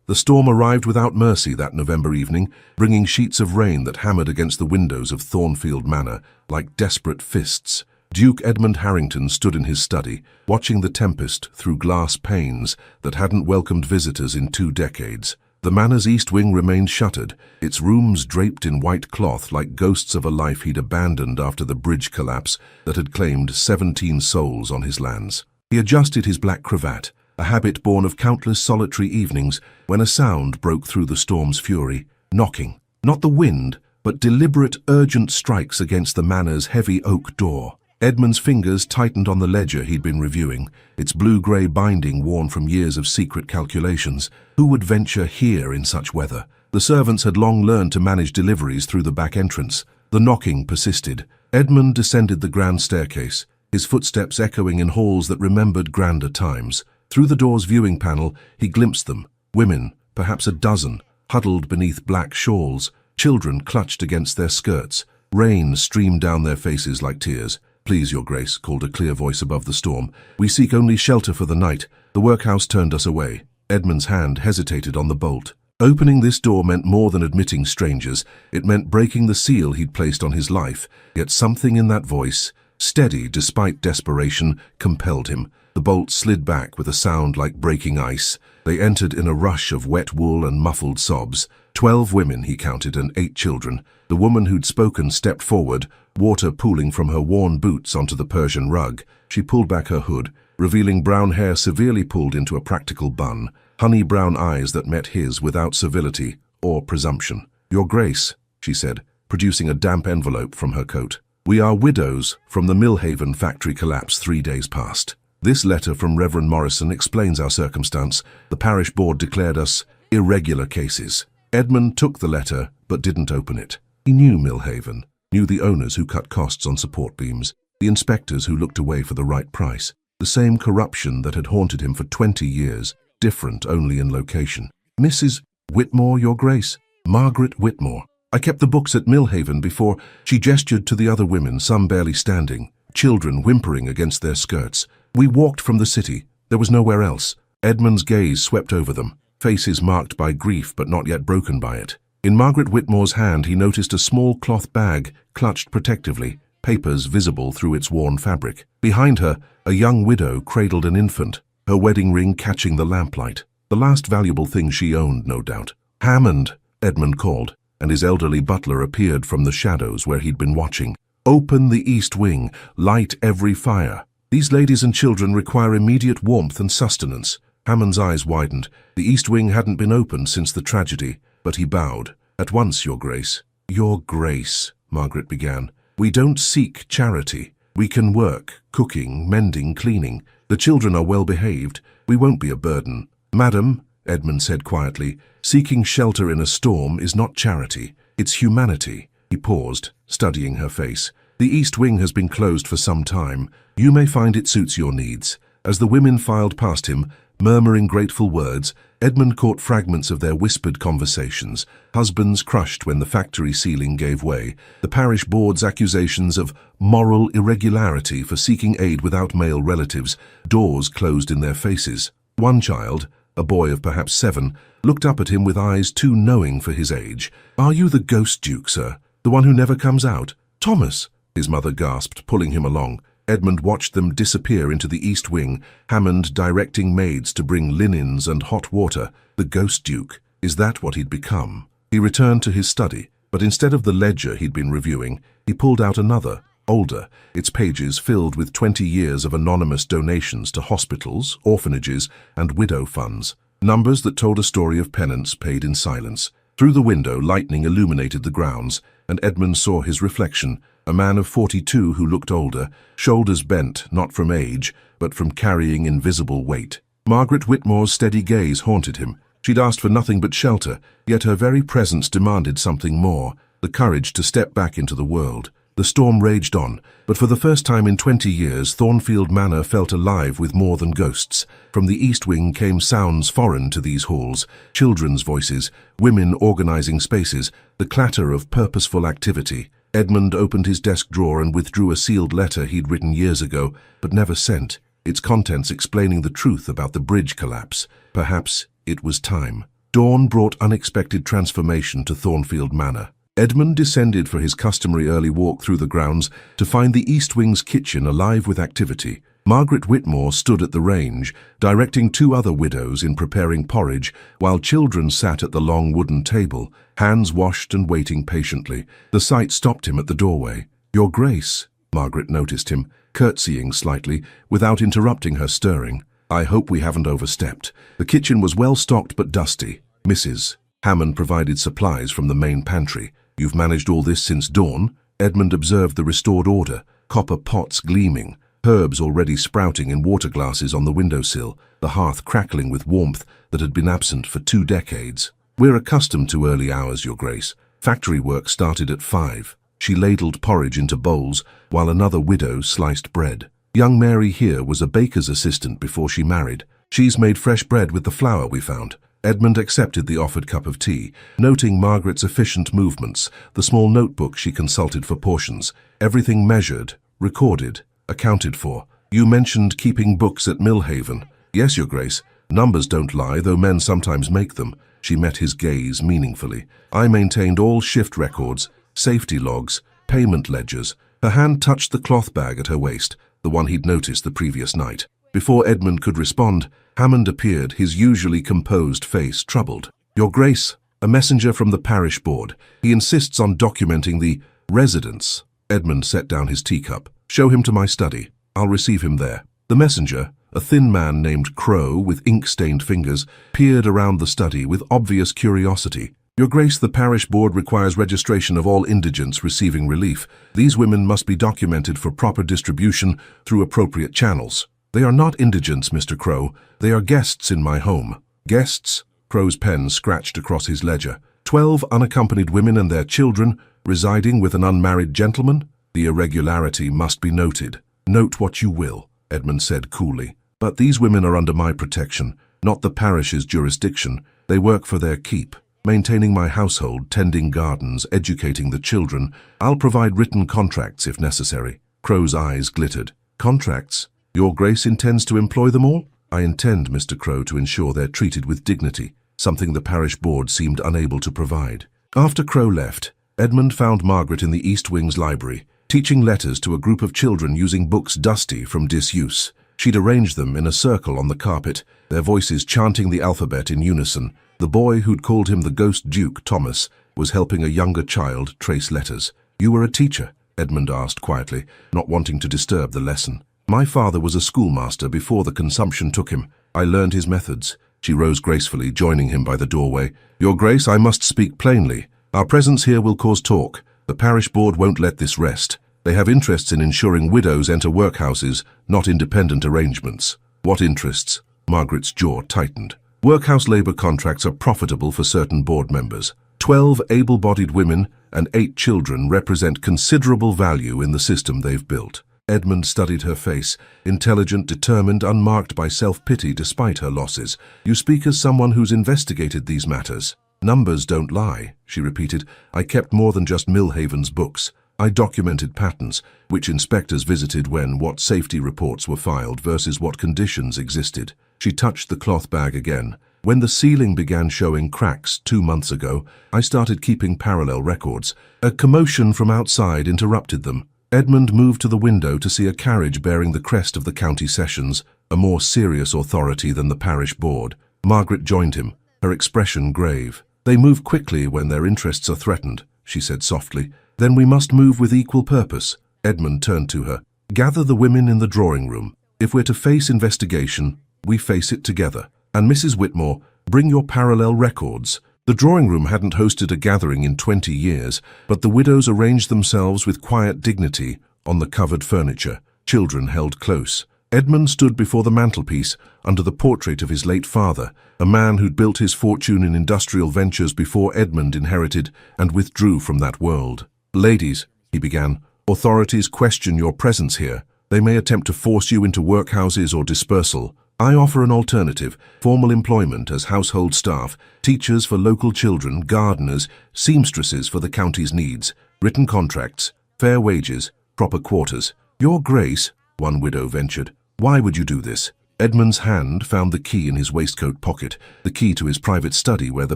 The storm arrived without mercy that November evening, bringing sheets of rain that hammered against the windows of Thornfield Manor like desperate fists. Duke Edmund Harrington stood in his study, watching the tempest through glass panes that hadn't welcomed visitors in 2 decades. The manor's east wing remained shuttered, its rooms draped in white cloth like ghosts of a life he'd abandoned after the bridge collapse that had claimed 17 souls on his lands. He adjusted his black cravat, a habit born of countless solitary evenings, when a sound broke through the storm's fury. Knocking. Not the wind, but deliberate, urgent strikes against the manor's heavy oak door. Edmund's fingers tightened on the ledger he'd been reviewing, its blue-grey binding worn from years of secret calculations. Who would venture here in such weather? The servants had long learned to manage deliveries through the back entrance. The knocking persisted. Edmund descended the grand staircase, his footsteps echoing in halls that remembered grander times. Through the door's viewing panel, he glimpsed them. Women, perhaps a dozen, huddled beneath black shawls. Children clutched against their skirts. Rain streamed down their faces like tears. "Please, Your Grace," called a clear voice above the storm. "We seek only shelter for the night. The workhouse turned us away." Edmund's hand hesitated on the bolt. Opening this door meant more than admitting strangers. It meant breaking the seal he'd placed on his life. Yet something in that voice, steady despite desperation, compelled him. The bolt slid back with a sound like breaking ice. They entered in a rush of wet wool and muffled sobs. 12 women, he counted, and 8 children. The woman who'd spoken stepped forward, water pooling from her worn boots onto the Persian rug. She pulled back her hood, revealing brown hair severely pulled into a practical bun, honey-brown eyes that met his without civility or presumption. "Your Grace," she said, producing a damp envelope from her coat. "We are widows from the Millhaven factory collapse 3 days past. This letter from Reverend Morrison explains our circumstance. The parish board declared us irregular cases." Edmund took the letter, but didn't open it. He knew Millhaven, knew the owners who cut costs on support beams, the inspectors who looked away for the right price. The same corruption that had haunted him for 20 years, different only in location. "Mrs. Whitmore, Your Grace. Margaret Whitmore. I kept the books at Millhaven before." She gestured to the other women, some barely standing, children whimpering against their skirts. "We walked from the city. There was nowhere else." Edmund's gaze swept over them, faces marked by grief but not yet broken by it. In Margaret Whitmore's hand he noticed a small cloth bag clutched protectively, papers visible through its worn fabric. Behind her, a young widow cradled an infant, her wedding ring catching the lamplight. The last valuable thing she owned, no doubt. "Hammond," Edmund called, and his elderly butler appeared from the shadows where he'd been watching. "Open the east wing, light every fire. These ladies and children require immediate warmth and sustenance." Hammond's eyes widened. The east wing hadn't been opened since the tragedy, but he bowed. "At once, Your Grace." "Your Grace," Margaret began. "We don't seek charity. We can work, cooking, mending, cleaning. The children are well behaved. We won't be a burden." "Madam," Edmund said quietly, "seeking shelter in a storm is not charity. It's humanity." He paused, studying her face. "The east wing has been closed for some time. You may find it suits your needs." As the women filed past him, murmuring grateful words, Edmund caught fragments of their whispered conversations. Husbands crushed when the factory ceiling gave way, the parish board's accusations of moral irregularity for seeking aid without male relatives, doors closed in their faces. One child, a boy of perhaps 7, looked up at him with eyes too knowing for his age. "Are you the ghost duke, sir? The one who never comes out?" "Thomas," his mother gasped, pulling him along. Edmund watched them disappear into the east wing, Hammond directing maids to bring linens and hot water. The ghost duke, is that what he'd become? He returned to his study, but instead of the ledger he'd been reviewing, he pulled out another, older, its pages filled with 20 years of anonymous donations to hospitals, orphanages, and widow funds. Numbers that told a story of penance paid in silence. Through the window, lightning illuminated the grounds, and Edmund saw his reflection, a man of 42 who looked older, shoulders bent not from age, but from carrying invisible weight. Margaret Whitmore's steady gaze haunted him. She'd asked for nothing but shelter, yet her very presence demanded something more, the courage to step back into the world. The storm raged on, but for the first time in 20 years, Thornfield Manor felt alive with more than ghosts. From the east wing came sounds foreign to these halls, children's voices, women organizing spaces, the clatter of purposeful activity. Edmund opened his desk drawer and withdrew a sealed letter he'd written years ago, but never sent, its contents explaining the truth about the bridge collapse. Perhaps it was time. Dawn brought unexpected transformation to Thornfield Manor. Edmund descended for his customary early walk through the grounds to find the East Wing's kitchen alive with activity. Margaret Whitmore stood at the range, directing two other widows in preparing porridge, while children sat at the long wooden table, hands washed and waiting patiently. The sight stopped him at the doorway. "Your Grace," Margaret noticed him, curtsying slightly, without interrupting her stirring. "I hope we haven't overstepped." The kitchen was well stocked but dusty. Mrs. Hammond provided supplies from the main pantry. "You've managed all this since dawn?" Edmund observed the restored order, copper pots gleaming, herbs already sprouting in water glasses on the windowsill, the hearth crackling with warmth that had been absent for 2 decades. "We're accustomed to early hours, Your Grace. Factory work started at 5. She ladled porridge into bowls, while another widow sliced bread. "Young Mary here was a baker's assistant before she married. She's made fresh bread with the flour we found." Edmund accepted the offered cup of tea, noting Margaret's efficient movements, the small notebook she consulted for portions. Everything measured, recorded, accounted for. "You mentioned keeping books at Millhaven." "Yes, Your Grace. Numbers don't lie, though men sometimes make them." She met his gaze meaningfully. "I maintained all shift records, safety logs, payment ledgers." Her hand touched the cloth bag at her waist, the one he'd noticed the previous night. Before Edmund could respond, Hammond appeared, his usually composed face troubled. "Your Grace, a messenger from the parish board. He insists on documenting the residence." Edmund set down his teacup. "Show him to my study. I'll receive him there." The messenger, a thin man named Crow with ink-stained fingers, peered around the study with obvious curiosity. "Your Grace, the parish board requires registration of all indigents receiving relief. These women must be documented for proper distribution through appropriate channels." "They are not indigents, Mr. Crow. They are guests in my home." "Guests?" Crow's pen scratched across his ledger. 12 unaccompanied women and their children residing with an unmarried gentleman? The irregularity must be noted." "Note what you will," Edmund said coolly. "But these women are under my protection, not the parish's jurisdiction. They work for their keep. Maintaining my household, tending gardens, educating the children. I'll provide written contracts if necessary." Crow's eyes glittered. "Contracts? Your Grace intends to employ them all?" "I intend, Mr. Crow, to ensure they're treated with dignity, something the parish board seemed unable to provide." After Crow left, Edmund found Margaret in the East Wing's library, teaching letters to a group of children using books dusty from disuse. She'd arranged them in a circle on the carpet, their voices chanting the alphabet in unison. The boy who'd called him the Ghost Duke, Thomas, was helping a younger child trace letters. "You were a teacher?" Edmund asked quietly, not wanting to disturb the lesson. "My father was a schoolmaster before the consumption took him. I learned his methods." She rose gracefully, joining him by the doorway. "Your Grace, I must speak plainly. Our presence here will cause talk. The parish board won't let this rest. They have interests in ensuring widows enter workhouses, not independent arrangements." "What interests?" Margaret's jaw tightened. "Workhouse labor contracts are profitable for certain board members. 12 able-bodied women and 8 children represent considerable value in the system they've built." Edmund studied her face, intelligent, determined, unmarked by self-pity despite her losses. "You speak as someone who's investigated these matters." "Numbers don't lie," she repeated. "I kept more than just Millhaven's books. I documented patterns, which inspectors visited when, what safety reports were filed versus what conditions existed." She touched the cloth bag again. "When the ceiling began showing cracks 2 months ago, I started keeping parallel records." A commotion from outside interrupted them. Edmund moved to the window to see a carriage bearing the crest of the county sessions, a more serious authority than the parish board. Margaret joined him, her expression grave. "They move quickly when their interests are threatened," she said softly. "Then we must move with equal purpose." Edmund turned to her. "Gather the women in the drawing room. If we're to face investigation, we face it together. And Mrs. Whitmore, bring your parallel records." The drawing room hadn't hosted a gathering in 20 years, but the widows arranged themselves with quiet dignity on the covered furniture, children held close. Edmund stood before the mantelpiece under the portrait of his late father, a man who'd built his fortune in industrial ventures before Edmund inherited and withdrew from that world. "Ladies," he began, "authorities question your presence here. They may attempt to force you into workhouses or dispersal. I offer an alternative: formal employment as household staff, teachers for local children, gardeners, seamstresses for the county's needs, written contracts, fair wages, proper quarters." "Your Grace," one widow ventured, "why would you do this?" Edmund's hand found the key in his waistcoat pocket, the key to his private study where the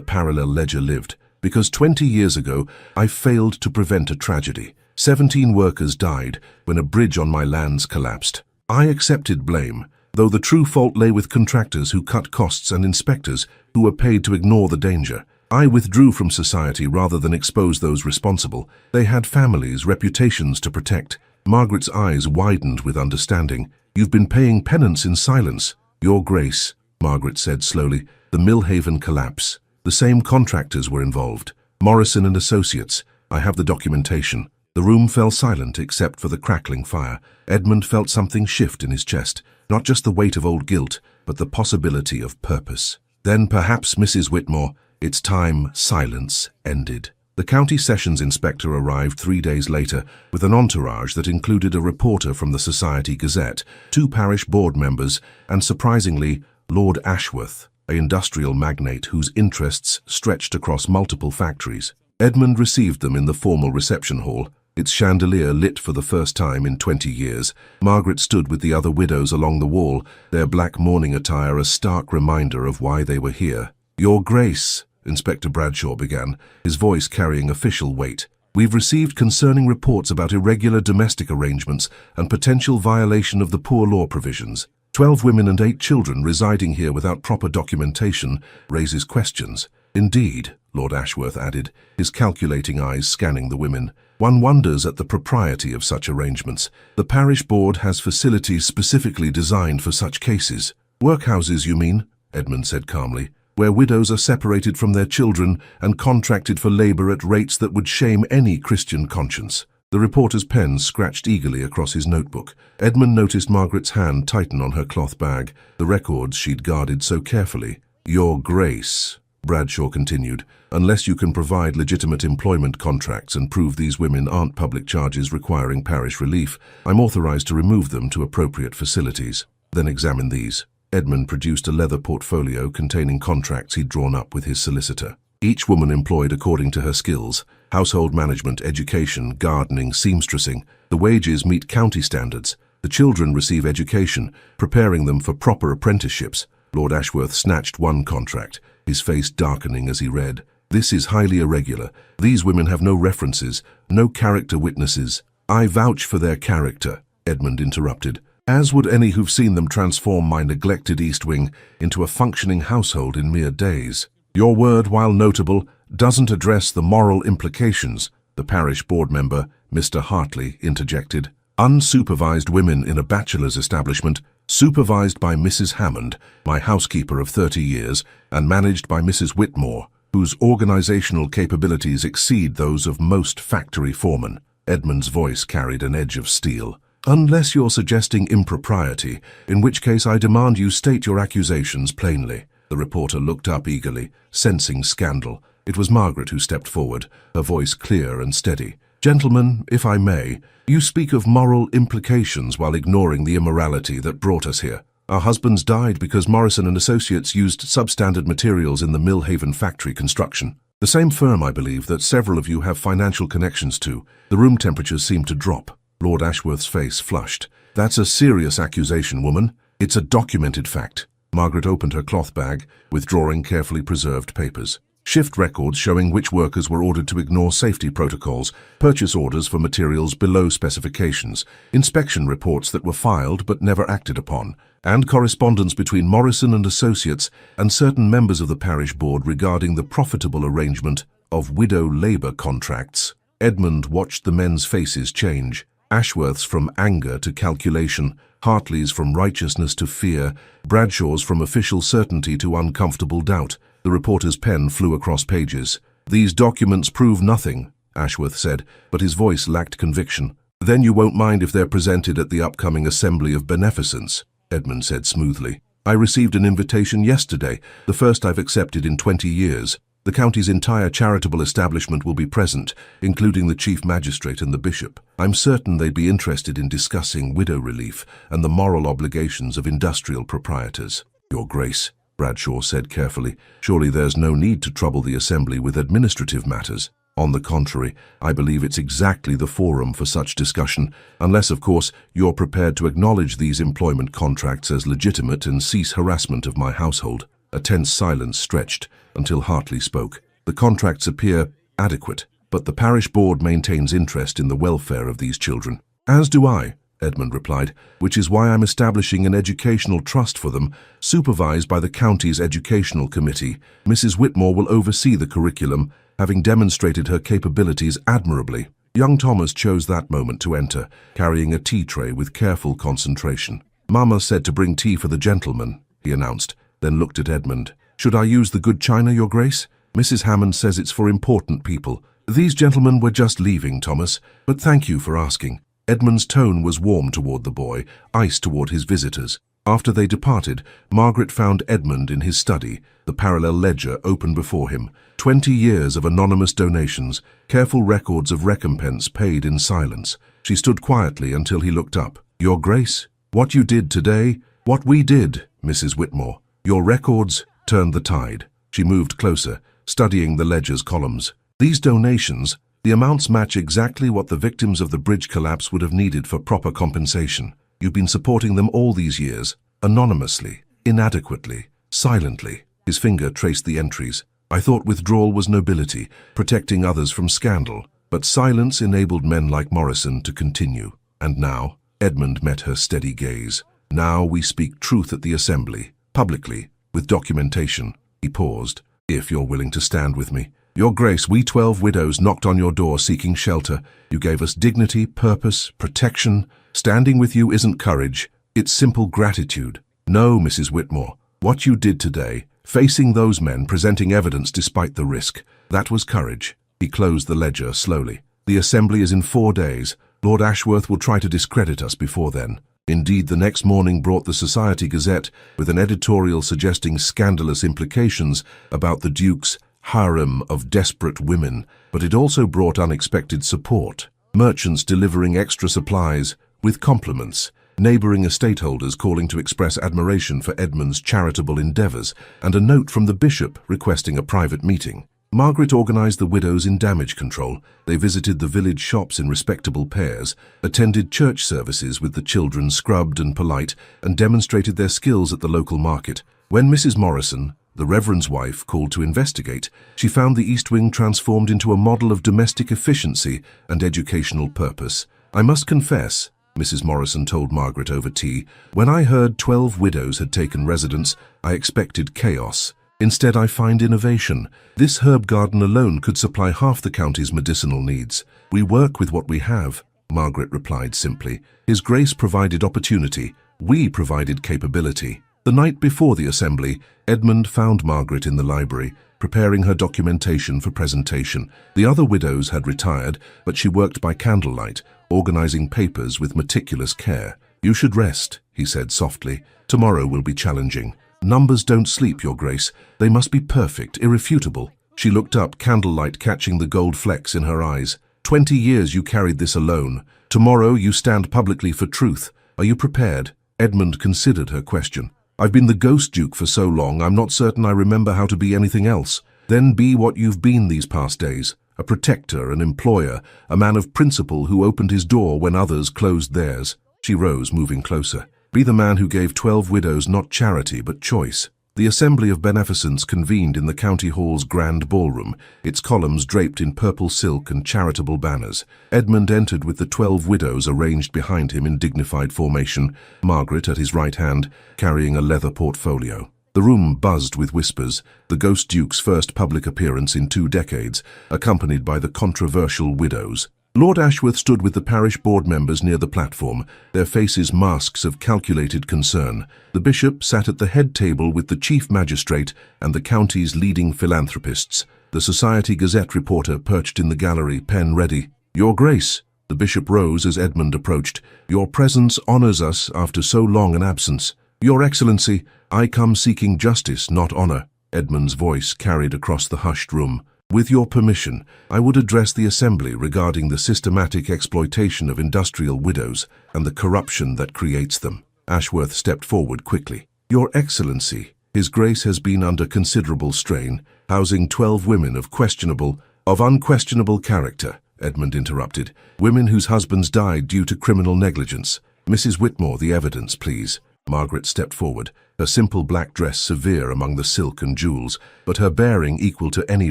parallel ledger lived. Because 20 years ago, I failed to prevent a tragedy. 17 workers died when a bridge on my lands collapsed. I accepted blame, though the true fault lay with contractors who cut costs and inspectors who were paid to ignore the danger. I withdrew from society rather than expose those responsible. They had families, reputations to protect. Margaret's eyes widened with understanding. You've been paying penance in silence. Your Grace, Margaret said slowly, the Millhaven collapse. The same contractors were involved. Morrison and Associates. I have the documentation. The room fell silent except for the crackling fire. Edmund felt something shift in his chest, not just the weight of old guilt, but the possibility of purpose. Then perhaps, Mrs. Whitmore, its time, silence, ended. The county sessions inspector arrived 3 days later with an entourage that included a reporter from the Society Gazette, 2 parish board members, and surprisingly, Lord Ashworth, an industrial magnate whose interests stretched across multiple factories. Edmund received them in the formal reception hall, its chandelier lit for the first time in 20 years. Margaret stood with the other widows along the wall, their black mourning attire a stark reminder of why they were here. Your Grace, Inspector Bradshaw began, his voice carrying official weight. We've received concerning reports about irregular domestic arrangements and potential violation of the poor law provisions. 12 women and 8 children residing here without proper documentation raises questions. Indeed, Lord Ashworth added, his calculating eyes scanning the women. One wonders at the propriety of such arrangements. The parish board has facilities specifically designed for such cases. Workhouses, you mean? Edmund said calmly, where widows are separated from their children and contracted for labor at rates that would shame any Christian conscience. The reporter's pen scratched eagerly across his notebook. Edmund noticed Margaret's hand tighten on her cloth bag, the records she'd guarded so carefully. Your Grace, Bradshaw continued, unless you can provide legitimate employment contracts and prove these women aren't public charges requiring parish relief, I'm authorized to remove them to appropriate facilities. Then examine these. Edmund produced a leather portfolio containing contracts he'd drawn up with his solicitor. Each woman employed according to her skills: household management, education, gardening, seamstressing. The wages meet county standards. The children receive education, preparing them for proper apprenticeships. Lord Ashworth snatched one contract, his face darkening as he read. This is highly irregular. These women have no references, no character witnesses. I vouch for their character, Edmund interrupted, as would any who've seen them transform my neglected East Wing into a functioning household in mere days. Your word, while notable, doesn't address the moral implications, the parish board member, Mr. Hartley, interjected. Unsupervised women in a bachelor's establishment, supervised by Mrs. Hammond, my housekeeper of 30 years, and managed by Mrs. Whitmore, whose organizational capabilities exceed those of most factory foremen. Edmund's voice carried an edge of steel. Unless you're suggesting impropriety, in which case I demand you state your accusations plainly. The reporter looked up eagerly, sensing scandal. It was Margaret who stepped forward, her voice clear and steady. Gentlemen, if I may, you speak of moral implications while ignoring the immorality that brought us here. Our husbands died because Morrison and Associates used substandard materials in the Millhaven factory construction. The same firm, I believe, that several of you have financial connections to. The room temperatures seemed to drop. Lord Ashworth's face flushed. That's a serious accusation, woman. It's a documented fact. Margaret opened her cloth bag, withdrawing carefully preserved papers. Shift records showing which workers were ordered to ignore safety protocols, purchase orders for materials below specifications, inspection reports that were filed but never acted upon, and correspondence between Morrison and Associates and certain members of the parish board regarding the profitable arrangement of widow labor contracts. Edmund watched the men's faces change. Ashworth's from anger to calculation, Hartley's from righteousness to fear, Bradshaw's from official certainty to uncomfortable doubt. The reporter's pen flew across pages. These documents prove nothing, Ashworth said, but his voice lacked conviction. Then you won't mind if they're presented at the upcoming Assembly of Beneficence, Edmund said smoothly. I received an invitation yesterday, the first I've accepted in 20 years. The county's entire charitable establishment will be present, including the chief magistrate and the bishop. I'm certain they'd be interested in discussing widow relief and the moral obligations of industrial proprietors. Your Grace, Bradshaw said carefully, surely there's no need to trouble the assembly with administrative matters. On the contrary, I believe it's exactly the forum for such discussion, unless, of course, you're prepared to acknowledge these employment contracts as legitimate and cease harassment of my household. A tense silence stretched until Hartley spoke. The contracts appear adequate, but the parish board maintains interest in the welfare of these children. As do I, Edmund replied, which is why I'm establishing an educational trust for them, supervised by the county's educational committee. Mrs. Whitmore will oversee the curriculum, having demonstrated her capabilities admirably. Young Thomas chose that moment to enter, carrying a tea tray with careful concentration. Mama said to bring tea for the gentleman, he announced, then looked at Edmund. Should I use the good china, Your Grace? Mrs. Hammond says it's for important people. These gentlemen were just leaving, Thomas, but thank you for asking. Edmund's tone was warm toward the boy, ice toward his visitors. After they departed, Margaret found Edmund in his study, the parallel ledger open before him. 20 years of anonymous donations, careful records of recompense paid in silence. She stood quietly until he looked up. Your Grace, what you did today, what we did, Mrs. Whitmore. Your records turned the tide. She moved closer, studying the ledger's columns. These donations, the amounts match exactly what the victims of the bridge collapse would have needed for proper compensation. You've been supporting them all these years, anonymously, inadequately, silently. His finger traced the entries. I thought withdrawal was nobility, protecting others from scandal, but silence enabled men like Morrison to continue. And now, Edmund met her steady gaze. Now we speak truth at the assembly, publicly, with documentation. He paused. If you're willing to stand with me. Your Grace, we 12 widows knocked on your door seeking shelter. You gave us dignity, purpose, protection. Standing with you isn't courage, it's simple gratitude. No, Mrs. Whitmore, what you did today, facing those men, presenting evidence despite the risk, that was courage. He closed the ledger slowly. The assembly is in 4 days. Lord Ashworth will try to discredit us before then. Indeed, the next morning brought the Society Gazette with an editorial suggesting scandalous implications about the Duke's harem of desperate women, but it also brought unexpected support. Merchants delivering extra supplies with compliments, neighbouring estate holders calling to express admiration for Edmund's charitable endeavours, and a note from the bishop requesting a private meeting. Margaret organised the widows in damage control. They visited the village shops in respectable pairs, attended church services with the children scrubbed and polite, and demonstrated their skills at the local market. When Mrs. Morrison, the Reverend's wife, called to investigate, she found the East Wing transformed into a model of domestic efficiency and educational purpose. I must confess, Mrs. Morrison told Margaret over tea, when I heard 12 widows had taken residence, I expected chaos. Instead, I find innovation. This herb garden alone could supply half the county's medicinal needs. We work with what we have, Margaret replied simply. His Grace provided opportunity. We provided capability. The night before the assembly, Edmund found Margaret in the library, preparing her documentation for presentation. The other widows had retired, but she worked by candlelight, organizing papers with meticulous care. You should rest, he said softly. Tomorrow will be challenging. Numbers don't sleep, Your Grace. They must be perfect, irrefutable. She looked up, candlelight catching the gold flecks in her eyes. 20 years you carried this alone. Tomorrow you stand publicly for truth. Are you prepared? Edmund considered her question. I've been the Ghost Duke for so long, I'm not certain I remember how to be anything else. Then be what you've been these past days. A protector, an employer, a man of principle who opened his door when others closed theirs. She rose, moving closer. Be the man who gave 12 widows not charity but choice. The Assembly of Beneficence convened in the County Hall's grand ballroom, its columns draped in purple silk and charitable banners. Edmund entered with the 12 widows arranged behind him in dignified formation, Margaret at his right hand, carrying a leather portfolio. The room buzzed with whispers, the Ghost Duke's first public appearance in 2 decades, accompanied by the controversial widows. Lord Ashworth stood with the parish board members near the platform, their faces masks of calculated concern. The bishop sat at the head table with the chief magistrate and the county's leading philanthropists. The Society Gazette reporter perched in the gallery, pen ready. Your Grace, the bishop rose as Edmund approached. Your presence honours us after so long an absence. Your Excellency, I come seeking justice, not honour. Edmund's voice carried across the hushed room. With your permission, I would address the Assembly regarding the systematic exploitation of industrial widows and the corruption that creates them. Ashworth stepped forward quickly. Your Excellency, His Grace has been under considerable strain, housing 12 women of questionable, Of unquestionable character, Edmund interrupted. Women whose husbands died due to criminal negligence. Mrs. Whitmore, the evidence, please. Margaret stepped forward, her simple black dress severe among the silk and jewels, but her bearing equal to any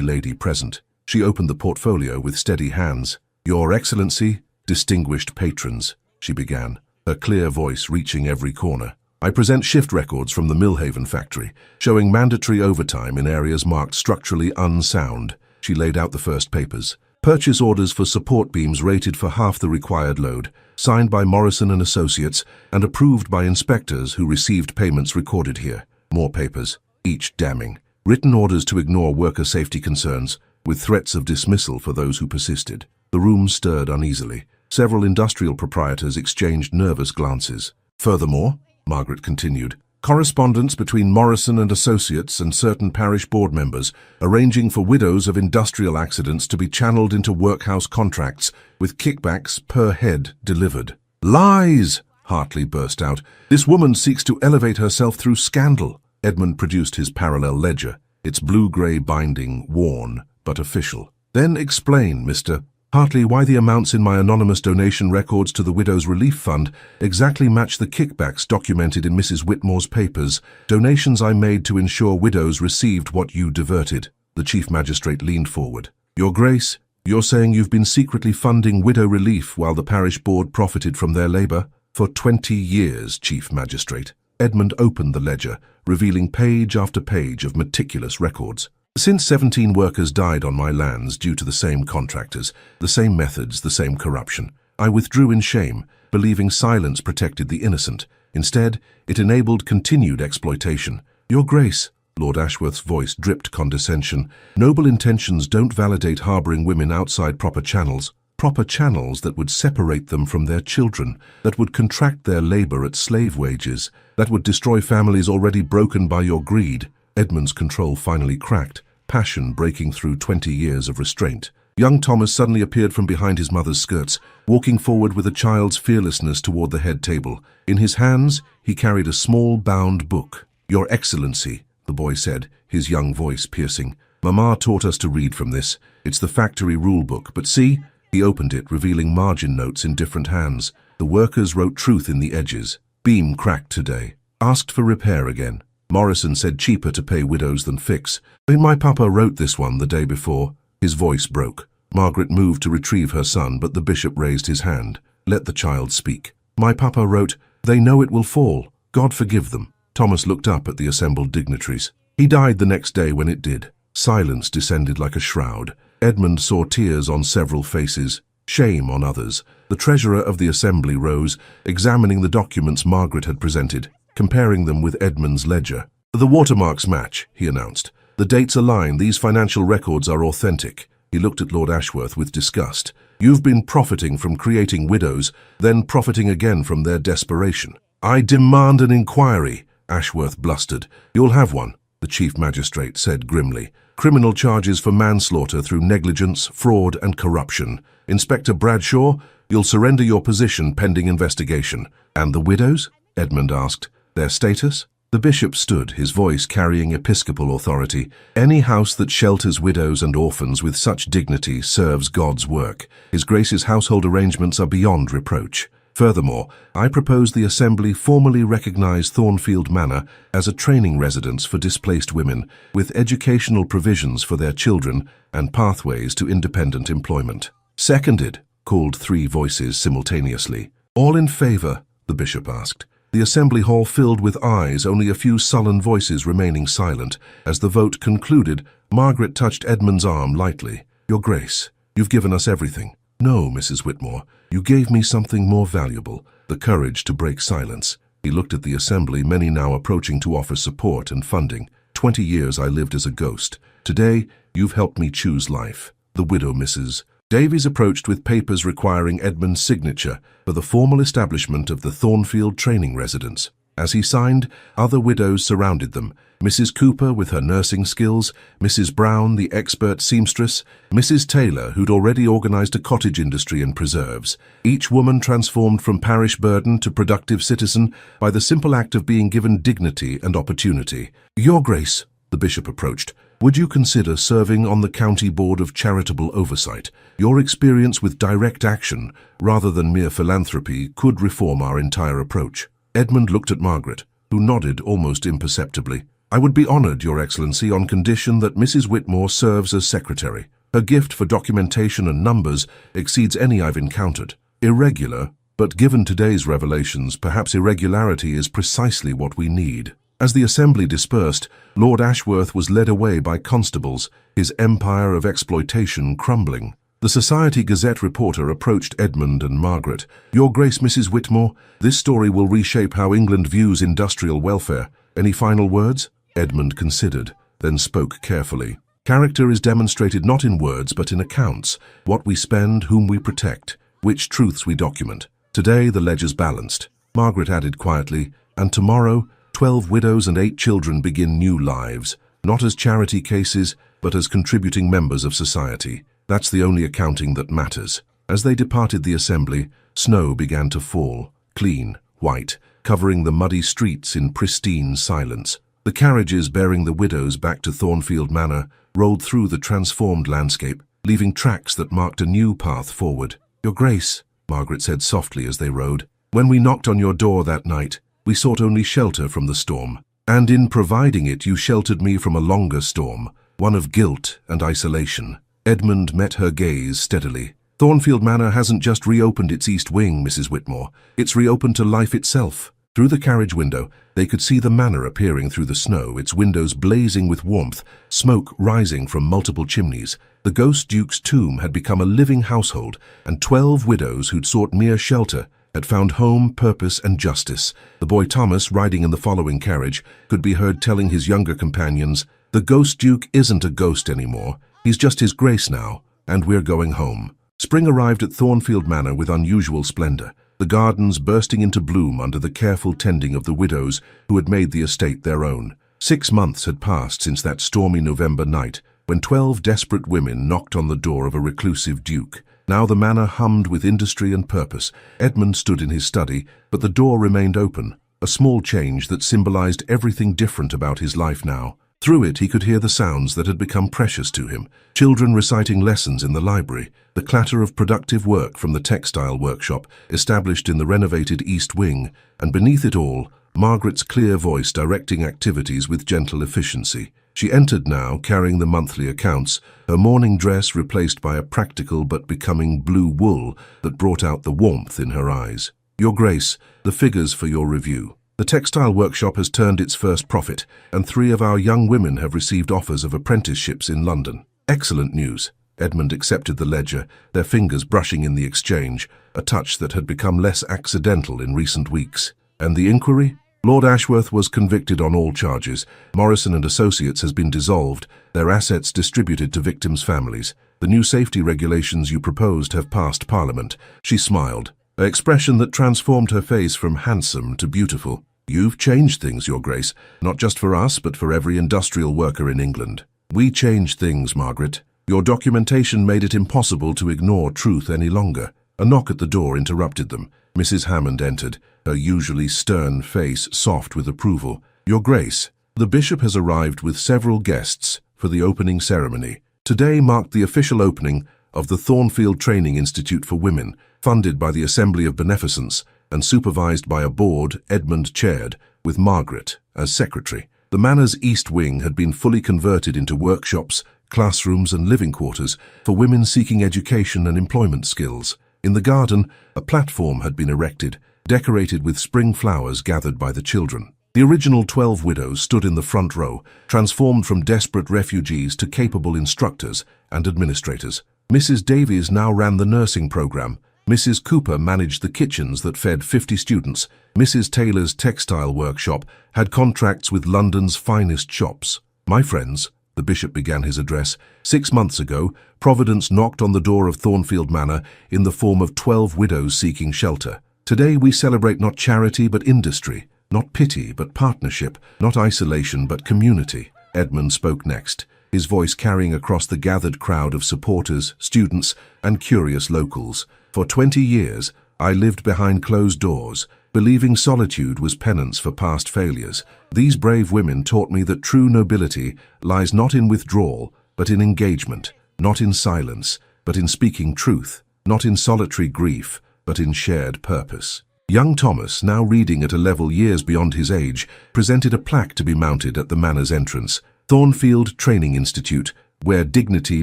lady present. She opened the portfolio with steady hands. Your Excellency, distinguished patrons, she began, her clear voice reaching every corner. I present shift records from the Millhaven factory, showing mandatory overtime in areas marked structurally unsound. She laid out the first papers. Purchase orders for support beams rated for half the required load, signed by Morrison and Associates and approved by inspectors who received payments recorded here. More papers, each damning. Written orders to ignore worker safety concerns, with threats of dismissal for those who persisted. The room stirred uneasily. Several industrial proprietors exchanged nervous glances. Furthermore, Margaret continued, correspondence between Morrison and Associates and certain parish board members arranging for widows of industrial accidents to be channeled into workhouse contracts with kickbacks per head delivered. Lies! Hartley burst out. This woman seeks to elevate herself through scandal. Edmund produced his parallel ledger, its blue-grey binding worn but official. Then explain, Mr. Hartley, why the amounts in my anonymous donation records to the Widows' Relief Fund exactly match the kickbacks documented in Mrs. Whitmore's papers, donations I made to ensure widows received what you diverted. The Chief Magistrate leaned forward. Your Grace, you're saying you've been secretly funding widow relief while the parish board profited from their labour? For 20 years, Chief Magistrate. Edmund opened the ledger, revealing page after page of meticulous records. Since 17 workers died on my lands due to the same contractors, the same methods, the same corruption, I withdrew in shame, believing silence protected the innocent. Instead, it enabled continued exploitation. Your Grace, Lord Ashworth's voice dripped condescension, noble intentions don't validate harbouring women outside proper channels that would separate them from their children, that would contract their labour at slave wages, that would destroy families already broken by your greed. Edmund's control finally cracked, passion breaking through 20 years of restraint. Young Thomas suddenly appeared from behind his mother's skirts, walking forward with a child's fearlessness toward the head table. In his hands, he carried a small bound book. Your Excellency, the boy said, his young voice piercing. Mama taught us to read from this. It's the factory rule book, but see? He opened it, revealing margin notes in different hands. The workers wrote truth in the edges. Beam cracked today. Asked for repair again. Morrison said cheaper to pay widows than fix. My papa wrote this one the day before. His voice broke. Margaret moved to retrieve her son, but the bishop raised his hand. Let the child speak. My papa wrote, they know it will fall. God forgive them. Thomas looked up at the assembled dignitaries. He died the next day when it did. Silence descended like a shroud. Edmund saw tears on several faces, shame on others. The treasurer of the assembly rose, examining the documents Margaret had presented, comparing them with Edmund's ledger. The watermarks match, he announced. The dates align. These financial records are authentic. He looked at Lord Ashworth with disgust. You've been profiting from creating widows, then profiting again from their desperation. I demand an inquiry, Ashworth blustered. You'll have one, the Chief Magistrate said grimly. Criminal charges for manslaughter through negligence, fraud and corruption. Inspector Bradshaw, you'll surrender your position pending investigation. And the widows? Edmund asked. Their status? The bishop stood, his voice carrying episcopal authority. Any house that shelters widows and orphans with such dignity serves God's work. His Grace's household arrangements are beyond reproach. Furthermore, I propose the Assembly formally recognize Thornfield Manor as a training residence for displaced women, with educational provisions for their children and pathways to independent employment. Seconded, called 3 voices simultaneously. All in favour? The bishop asked. The assembly hall filled with eyes, only a few sullen voices remaining silent. As the vote concluded, Margaret touched Edmund's arm lightly. Your Grace, you've given us everything. No, Mrs. Whitmore, you gave me something more valuable, the courage to break silence. He looked at the assembly, many now approaching to offer support and funding. 20 years I lived as a ghost. Today, you've helped me choose life. The widow, Mrs. Davies approached with papers requiring Edmund's signature for the formal establishment of the Thornfield training residence. As he signed, other widows surrounded them. Mrs. Cooper with her nursing skills, Mrs. Brown, the expert seamstress, Mrs. Taylor, who'd already organized a cottage industry and preserves. Each woman transformed from parish burden to productive citizen by the simple act of being given dignity and opportunity. Your Grace, the bishop approached. Would you consider serving on the County Board of Charitable Oversight? Your experience with direct action, rather than mere philanthropy, could reform our entire approach. Edmund looked at Margaret, who nodded almost imperceptibly. I would be honored, Your Excellency, on condition that Mrs. Whitmore serves as secretary. Her gift for documentation and numbers exceeds any I've encountered. Irregular, but given today's revelations, perhaps irregularity is precisely what we need. As the assembly dispersed, Lord Ashworth was led away by constables, his empire of exploitation crumbling. The Society Gazette reporter approached Edmund and Margaret. Your Grace, Mrs. Whitmore, this story will reshape how England views industrial welfare. Any final words? Edmund considered, then spoke carefully. Character is demonstrated not in words but in accounts, what we spend, whom we protect, which truths we document. Today the ledger's balanced. Margaret added quietly, and tomorrow 12 widows and 8 children begin new lives, not as charity cases, but as contributing members of society. That's the only accounting that matters. As they departed the assembly, snow began to fall, clean, white, covering the muddy streets in pristine silence. The carriages bearing the widows back to Thornfield Manor rolled through the transformed landscape, leaving tracks that marked a new path forward. Your Grace, Margaret said softly as they rode, when we knocked on your door that night, we sought only shelter from the storm, and in providing it you sheltered me from a longer storm, one of guilt and isolation. Edmund met her gaze steadily. Thornfield Manor hasn't just reopened its east wing, Mrs. Whitmore. It's reopened to life itself. Through the carriage window, they could see the manor appearing through the snow, its windows blazing with warmth, smoke rising from multiple chimneys. The ghost duke's tomb had become a living household, and 12 widows who'd sought mere shelter had found home, purpose, and justice. The boy Thomas, riding in the following carriage, could be heard telling his younger companions, "The ghost duke isn't a ghost anymore. He's just his grace now, and we're going home." Spring arrived at Thornfield Manor with unusual splendor, the gardens bursting into bloom under the careful tending of the widows who had made the estate their own. 6 months had passed since that stormy November night, when 12 desperate women knocked on the door of a reclusive duke. Now the manor hummed with industry and purpose. Edmund stood in his study, but the door remained open, a small change that symbolized everything different about his life now. Through it he could hear the sounds that had become precious to him, children reciting lessons in the library, the clatter of productive work from the textile workshop established in the renovated East Wing, and beneath it all, Margaret's clear voice directing activities with gentle efficiency. She entered now, carrying the monthly accounts, her morning dress replaced by a practical but becoming blue wool that brought out the warmth in her eyes. Your Grace, the figures for your review. The textile workshop has turned its first profit, and 3 of our young women have received offers of apprenticeships in London. Excellent news. Edmund accepted the ledger, their fingers brushing in the exchange, a touch that had become less accidental in recent weeks. And the inquiry? Lord Ashworth was convicted on all charges. Morrison and Associates has been dissolved, their assets distributed to victims' families. The new safety regulations you proposed have passed Parliament. She smiled, an expression that transformed her face from handsome to beautiful. You've changed things, Your Grace, not just for us, but for every industrial worker in England. We changed things, Margaret. Your documentation made it impossible to ignore truth any longer. A knock at the door interrupted them. Mrs. Hammond entered, her usually stern face soft with approval. Your Grace, the bishop has arrived with several guests for the opening ceremony. Today marked the official opening of the Thornfield Training Institute for Women, funded by the Assembly of Beneficence and supervised by a board Edmund chaired, with Margaret as secretary. The manor's east wing had been fully converted into workshops, classrooms and living quarters for women seeking education and employment skills. In the garden, a platform had been erected, decorated with spring flowers gathered by the children. The original 12 widows stood in the front row, transformed from desperate refugees to capable instructors and administrators. Mrs. Davies now ran the nursing program. Mrs. Cooper managed the kitchens that fed 50 students. Mrs. Taylor's textile workshop had contracts with London's finest shops. My friends, the bishop began his address, 6 months ago, Providence knocked on the door of Thornfield Manor in the form of 12 widows seeking shelter. Today we celebrate not charity but industry, not pity but partnership, not isolation but community. Edmund spoke next, his voice carrying across the gathered crowd of supporters, students, and curious locals. For 20 years, I lived behind closed doors, believing solitude was penance for past failures. These brave women taught me that true nobility lies not in withdrawal, but in engagement, not in silence, but in speaking truth, not in solitary grief, but in shared purpose. Young Thomas, now reading at a level years beyond his age, presented a plaque to be mounted at the manor's entrance, Thornfield Training Institute, where dignity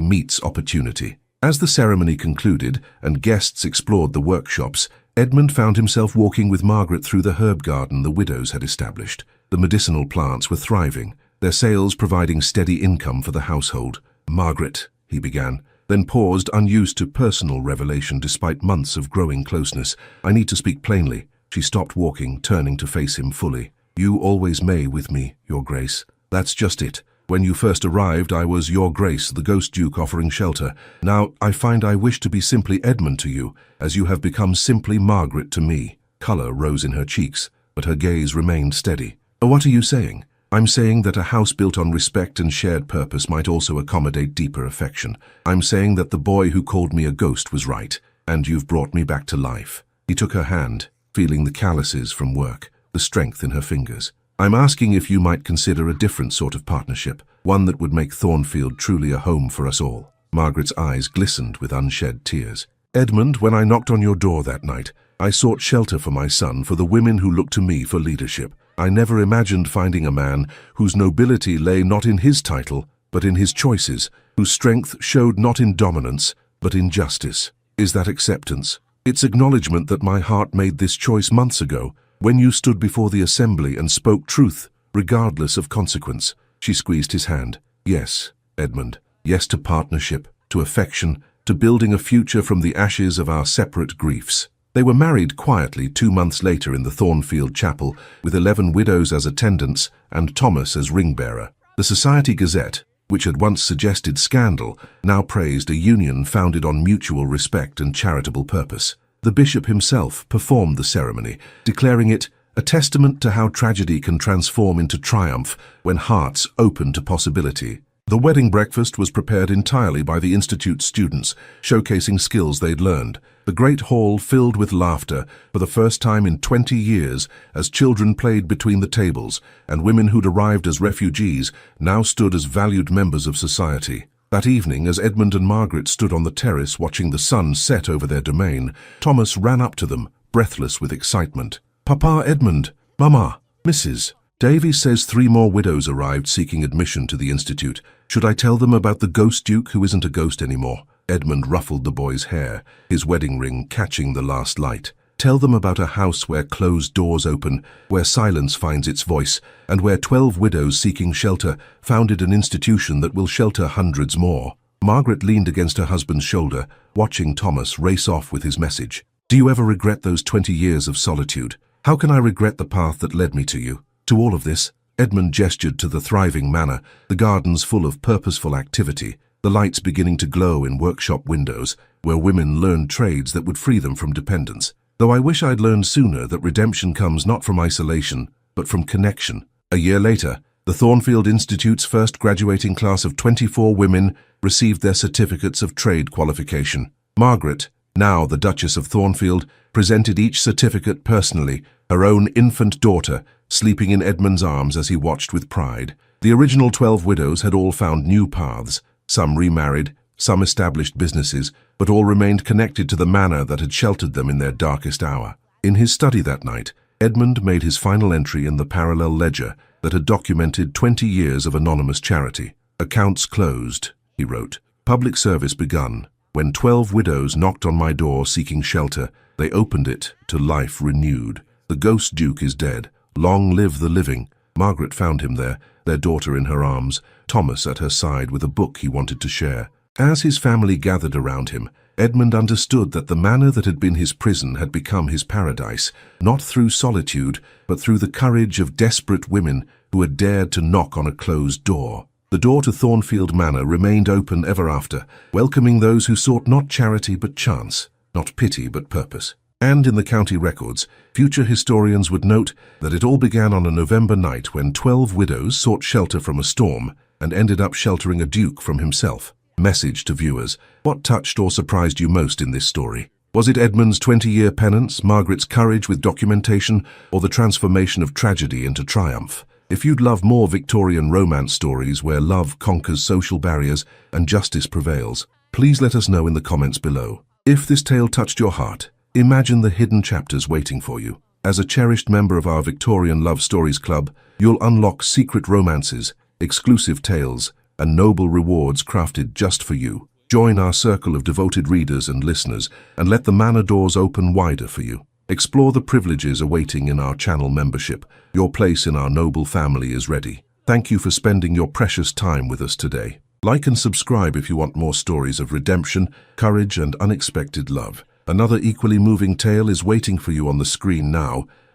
meets opportunity. As the ceremony concluded and guests explored the workshops, Edmund found himself walking with Margaret through the herb garden the widows had established. The medicinal plants were thriving, their sales providing steady income for the household. "Margaret," he began, then paused, unused to personal revelation despite months of growing closeness. "I need to speak plainly." She stopped walking, turning to face him fully. "You always may with me, Your Grace. That's just it. When you first arrived, I was Your Grace, the Ghost Duke offering shelter. Now, I find I wish to be simply Edmund to you, as you have become simply Margaret to me." Colour rose in her cheeks, but her gaze remained steady. "What are you saying?" "I'm saying that a house built on respect and shared purpose might also accommodate deeper affection. I'm saying that the boy who called me a ghost was right, and you've brought me back to life." He took her hand, feeling the calluses from work, the strength in her fingers. "I'm asking if you might consider a different sort of partnership, one that would make Thornfield truly a home for us all." Margaret's eyes glistened with unshed tears. "Edmund, when I knocked on your door that night, I sought shelter for my son, for the women who looked to me for leadership. I never imagined finding a man whose nobility lay not in his title, but in his choices, whose strength showed not in dominance, but in justice. Is that acceptance? It's acknowledgement that my heart made this choice months ago, when you stood before the assembly and spoke truth, regardless of consequence." She squeezed his hand. "Yes, Edmund. Yes to partnership, to affection, to building a future from the ashes of our separate griefs." They were married quietly 2 months later in the Thornfield Chapel, with 11 widows as attendants and Thomas as ring-bearer. The Society Gazette, which had once suggested scandal, now praised a union founded on mutual respect and charitable purpose. The bishop himself performed the ceremony, declaring it a testament to how tragedy can transform into triumph when hearts open to possibility. The wedding breakfast was prepared entirely by the Institute's students, showcasing skills they'd learned. The great hall filled with laughter for the first time in 20 years as children played between the tables, and women who'd arrived as refugees now stood as valued members of society. That evening, as Edmund and Margaret stood on the terrace watching the sun set over their domain, Thomas ran up to them, breathless with excitement. "Papa, Edmund, Mama, Mrs. Davy says 3 more widows arrived seeking admission to the Institute. Should I tell them about the Ghost Duke who isn't a ghost anymore?" Edmund ruffled the boy's hair, his wedding ring catching the last light. "Tell them about a house where closed doors open, where silence finds its voice, and where 12 widows seeking shelter founded an institution that will shelter hundreds more." Margaret leaned against her husband's shoulder, watching Thomas race off with his message. "Do you ever regret those 20 years of solitude? How can I regret the path that led me to you? To all of this?" Edmund gestured to the thriving manor, the gardens full of purposeful activity, the lights beginning to glow in workshop windows, where women learned trades that would free them from dependence. "Though I wish I'd learned sooner that redemption comes not from isolation, but from connection." A year later, the Thornfield Institute's first graduating class of 24 women received their certificates of trade qualification. Margaret, now the Duchess of Thornfield, presented each certificate personally, her own infant daughter sleeping in Edmund's arms as he watched with pride. The original 12 widows had all found new paths, some remarried, some established businesses, but all remained connected to the manor that had sheltered them in their darkest hour. In his study that night, Edmund made his final entry in the parallel ledger that had documented 20 years of anonymous charity. "Accounts closed," he wrote. "Public service begun. When 12 widows knocked on my door seeking shelter, they opened it to life renewed. The Ghost Duke is dead. Long live the living." Margaret found him there, their daughter in her arms, Thomas at her side with a book he wanted to share. As his family gathered around him, Edmund understood that the manor that had been his prison had become his paradise, not through solitude, but through the courage of desperate women who had dared to knock on a closed door. The door to Thornfield Manor remained open ever after, welcoming those who sought not charity but chance, not pity but purpose. And in the county records, future historians would note that it all began on a November night when 12 widows sought shelter from a storm and ended up sheltering a duke from himself. Message to viewers: what touched or surprised you most in this story? Was it Edmund's 20-year penance, Margaret's courage with documentation, or the transformation of tragedy into triumph? If you'd love more Victorian romance stories where love conquers social barriers and justice prevails, please let us know in the comments below. If this tale touched your heart, imagine the hidden chapters waiting for you. As a cherished member of our Victorian Love Stories Club, you'll unlock secret romances, exclusive tales, and noble rewards crafted just for you. Join our circle of devoted readers and listeners and let the manor doors open wider for you. Explore the privileges awaiting in our channel membership. Your place in our noble family is ready. Thank you for spending your precious time with us today. Like and subscribe if you want more stories of redemption, courage, and unexpected love. Another equally moving tale is waiting for you on the screen now.